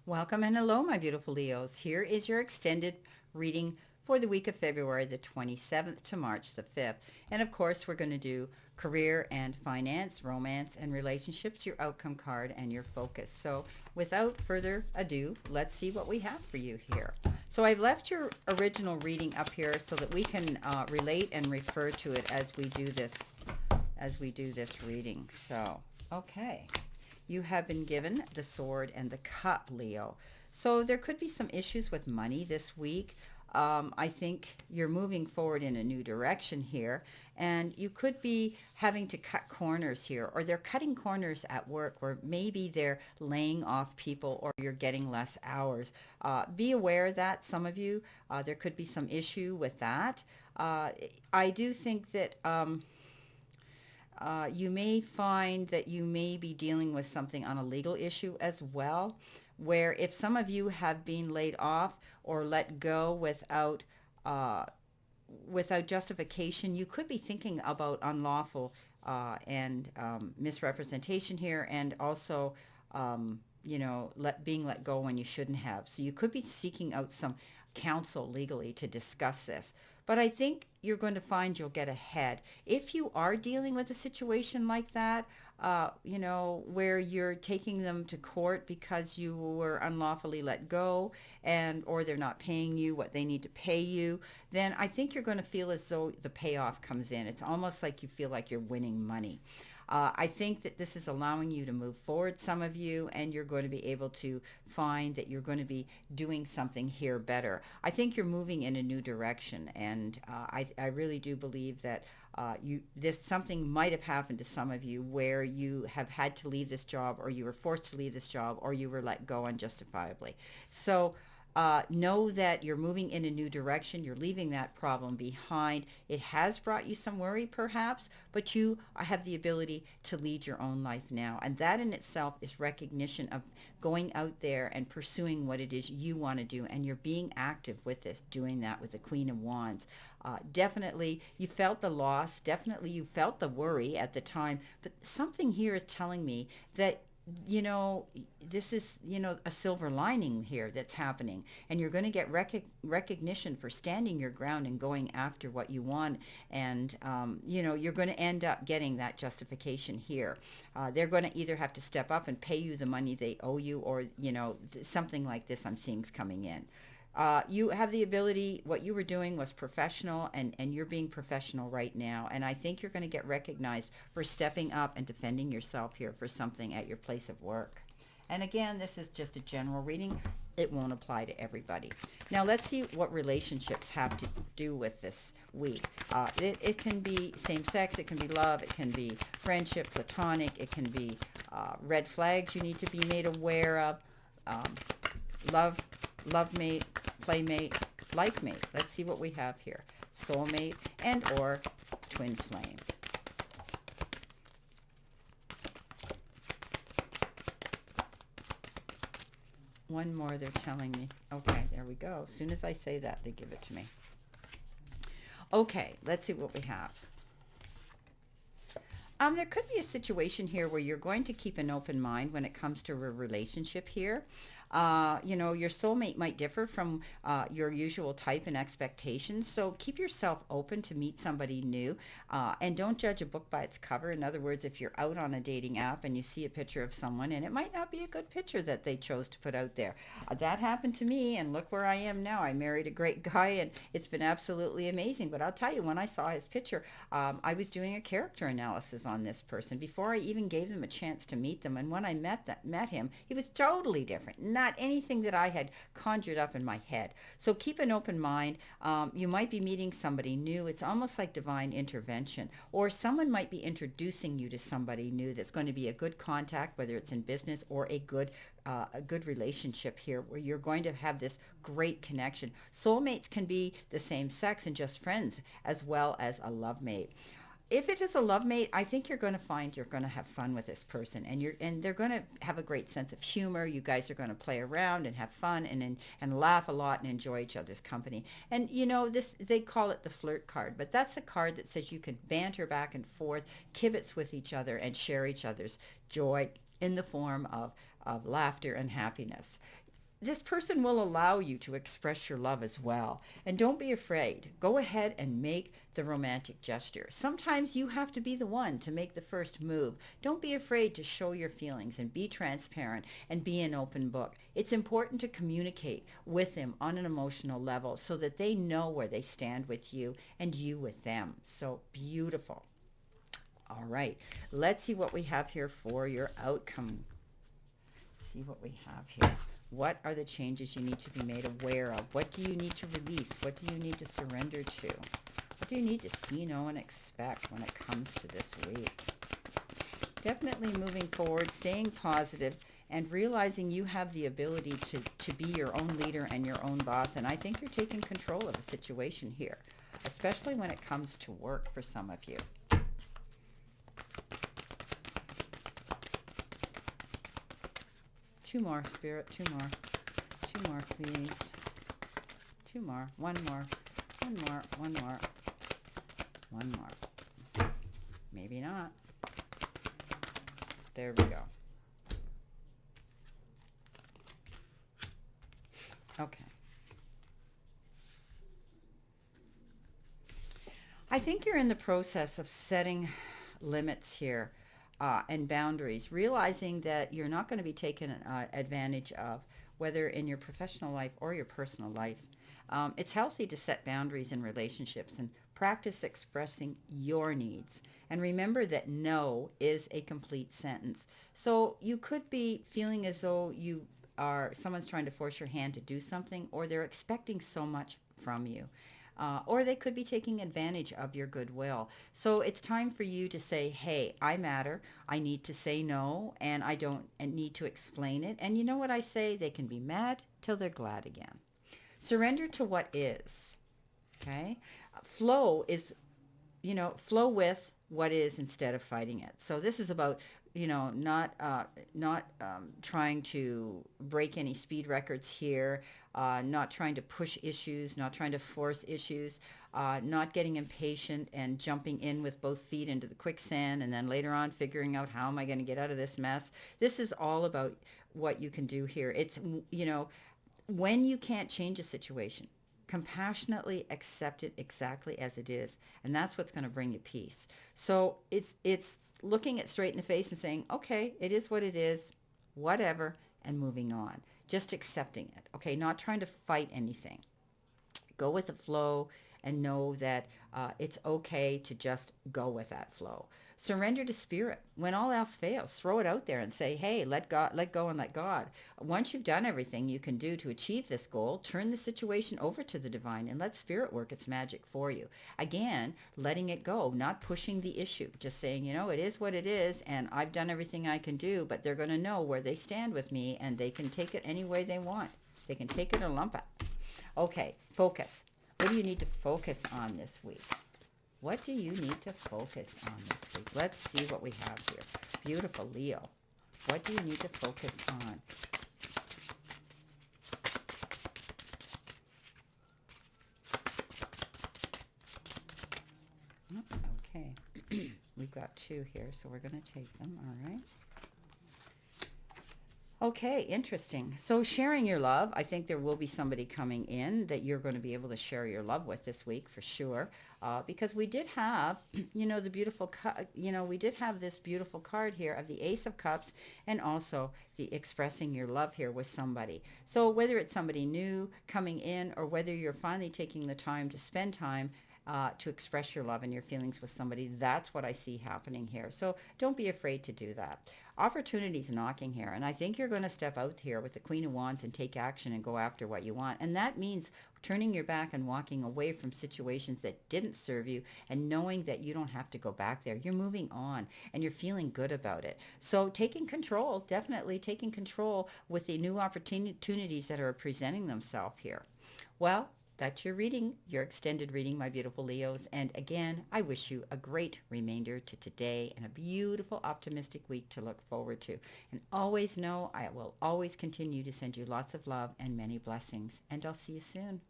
Welcome and hello, my beautiful Leos. Here is your extended reading for the week of February the 27th to March the 5th. And of course, we're going to do career and finance, romance and relationships, your outcome card, and your focus. So without further ado, let's see what we have for you here. So I've left your original reading up here so that we can relate and refer to it as we do this reading. So, okay. You have been given the sword and the cup, Leo. So there could be some issues with money this week. I think you're moving forward in a new direction here, and you could be having to cut corners here, or they're cutting corners at work, or maybe they're laying off people, or you're getting less hours. Be aware that some of you, there could be some issue with that. Uh, I do think that you may find that you may be dealing with something on a legal issue as well, where if some of you have been laid off or let go uh, without justification, you could be thinking about unlawful and misrepresentation here, and also, being let go when you shouldn't have. So you could be seeking out some counsel legally to discuss this. But I think you're going to find you'll get ahead. If you are dealing with a situation like that, where you're taking them to court because you were unlawfully let go, and or they're not paying you what they need to pay you, then I think you're going to feel as though the payoff comes in. It's almost like you feel like you're winning money. I think that this is allowing you to move forward, some of you, and you're going to be able to find that you're going to be doing something here better. I think you're moving in a new direction, and I really do believe that this something might have happened to some of you where you have had to leave this job, or you were forced to leave this job, or you were let go unjustifiably. So know that you're moving in a new direction. You're leaving that problem behind. It has brought you some worry, perhaps, but you have the ability to lead your own life now. And that in itself is recognition of going out there and pursuing what it is you want to do. And you're being active with this, doing that with the Queen of Wands. Definitely, you felt the loss. Definitely, you felt the worry at the time. But something here is telling me that you know this is a silver lining here that's happening, and you're going to get recognition for standing your ground and going after what you want. And you're going to end up getting that justification here. They're going to either have to step up and pay you the money they owe you, or something like this I'm seeing is coming in. You have the ability, what you were doing was professional, and you're being professional right now. And I think you're going to get recognized for stepping up and defending yourself here for something at your place of work. And again, this is just a general reading. It won't apply to everybody. Now let's see what relationships have to do with this week. It can be same sex, it can be love, it can be friendship, platonic, it can be red flags you need to be made aware of. Um, love, love mate, playmate, life mate. Let's see what we have here. Soulmate and or twin flame. One more they're telling me. Okay, there we go. As soon as I say that, they give it to me. Okay, let's see what we have. There could be a situation here where you're going to keep an open mind when it comes to a relationship here. Your soulmate might differ from your usual type and expectations. So keep yourself open to meet somebody new, and don't judge a book by its cover. In other words, if you're out on a dating app and you see a picture of someone and it might not be a good picture that they chose to put out there. That happened to me, and look where I am now. I married a great guy, and it's been absolutely amazing. But I'll tell you, when I saw his picture, I was doing a character analysis on this person before I even gave them a chance to meet them. And when I met him, he was totally different. Not anything that I had conjured up in my head. So keep an open mind. You might be meeting somebody new. It's almost like divine intervention, or someone might be introducing you to somebody new that's going to be a good contact, whether it's in business or a good relationship here, where you're going to have this great connection. Soulmates can be the same sex and just friends, as well as a love mate. If it is a love mate, I think you're going to find you're going to have fun with this person, and they're going to have a great sense of humor. You guys are going to play around and have fun, and laugh a lot and enjoy each other's company. And this, they call it the flirt card, but that's a card that says you can banter back and forth, kibitz with each other, and share each other's joy in the form of laughter and happiness. this person will allow you to express your love as well. And don't be afraid. Go ahead and make the romantic gesture. Sometimes you have to be the one to make the first move. Don't be afraid to show your feelings and be transparent and be an open book. It's important to communicate with them on an emotional level so that they know where they stand with you and you with them. So beautiful. All right, let's see what we have here for your outcome. See what we have here. What are the changes you need to be made aware of? What do you need to release? What do you need to surrender to? What do you need to see, know, and expect when it comes to this week? Definitely moving forward, staying positive, and realizing you have the ability to be your own leader and your own boss. And I think you're taking control of a situation here, especially when it comes to work for some of you. Two more, Spirit, two more. Two more, please. Two more. One more. One more. One more. One more. Maybe not. There we go. Okay. I think you're in the process of setting limits here. And boundaries, realizing that you're not going to be taken advantage of, whether in your professional life or your personal life. It's healthy to set boundaries in relationships and practice expressing your needs. And remember that no is a complete sentence. So you could be feeling as though someone's trying to force your hand to do something, or they're expecting so much from you. Or they could be taking advantage of your goodwill. So it's time for you to say, hey, I matter. I need to say no, and I don't need to explain it. And you know what I say? They can be mad till they're glad again. Surrender to what is. Okay? Flow is, flow with what is instead of fighting it. So this is about not trying to break any speed records here, not trying to push issues, not trying to force issues, not getting impatient and jumping in with both feet into the quicksand and then later on figuring out how am I going to get out of this mess. This is all about what you can do here. It's, when you can't change a situation, compassionately accept it exactly as it is. And that's what's going to bring you peace. So it's looking it straight in the face and saying, okay, it is what it is, whatever, and moving on. Just accepting it, okay? Not trying to fight anything. Go with the flow and know that it's okay to just go with that flow. Surrender to spirit. When all else fails, throw it out there and say, hey, let go and let God. Once you've done everything you can do to achieve this goal, turn the situation over to the divine and let spirit work its magic for you. Again, letting it go, not pushing the issue, just saying, it is what it is and I've done everything I can do, but they're going to know where they stand with me and they can take it any way they want. They can take it or lump it. Okay, focus. What do you need to focus on this week? What do you need to focus on this week? Let's see what we have here. Beautiful Leo. What do you need to focus on? Okay. We've got two here, so we're going to take them. All right. Okay, interesting. So sharing your love, I think there will be somebody coming in that you're going to be able to share your love with this week for sure. Because we did have, the beautiful, we did have this beautiful card here of the Ace of Cups and also the expressing your love here with somebody. So whether it's somebody new coming in or whether you're finally taking the time to spend time to express your love and your feelings with somebody, that's what I see happening here. So don't be afraid to do that. Opportunities knocking here, and I think you're going to step out here with the Queen of Wands and take action and go after what you want. And that means turning your back and walking away from situations that didn't serve you and knowing that you don't have to go back there. You're moving on and you're feeling good about it. So taking control, definitely taking control with the new opportunities that are presenting themselves here. Well, that's your reading, your extended reading, my beautiful Leos. And again, I wish you a great remainder to today and a beautiful, optimistic week to look forward to. And always know I will always continue to send you lots of love and many blessings. And I'll see you soon.